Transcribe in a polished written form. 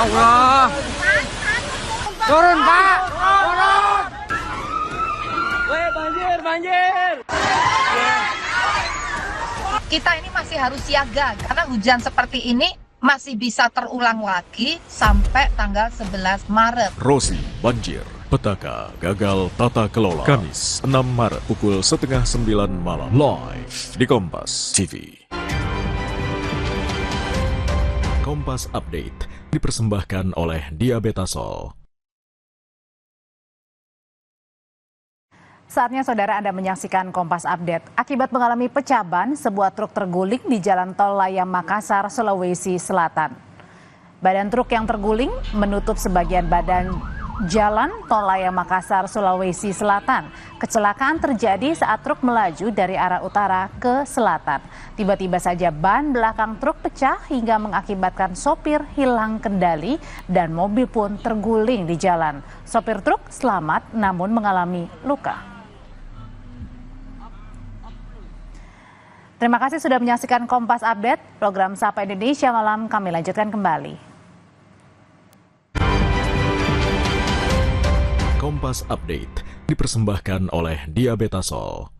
Allah. Turun, Pak. Turun. Weh, banjir, banjir. Kita ini masih harus siaga karena hujan seperti ini masih bisa terulang lagi sampai tanggal 11 Maret. Rosi banjir, petaka gagal tata kelola. Kamis 6 Maret pukul setengah 9 malam. Live di Kompas TV. Kompas Update dipersembahkan oleh Diabetasol. Saatnya saudara Anda menyaksikan Kompas Update. Akibat mengalami pecah ban, sebuah truk terguling di Jalan Tol Layang Makassar, Sulawesi Selatan. Badan truk yang terguling menutup sebagian badan Jalan Tol Layang Makassar, Sulawesi Selatan. Kecelakaan terjadi saat truk melaju dari arah utara ke selatan. Tiba-tiba saja ban belakang truk pecah hingga mengakibatkan sopir hilang kendali dan mobil pun terguling di jalan. Sopir truk selamat namun mengalami luka. Terima kasih sudah menyaksikan Kompas Update. Program Sapa Indonesia Malam kami lanjutkan kembali. Kompas Update dipersembahkan oleh Diabetasol.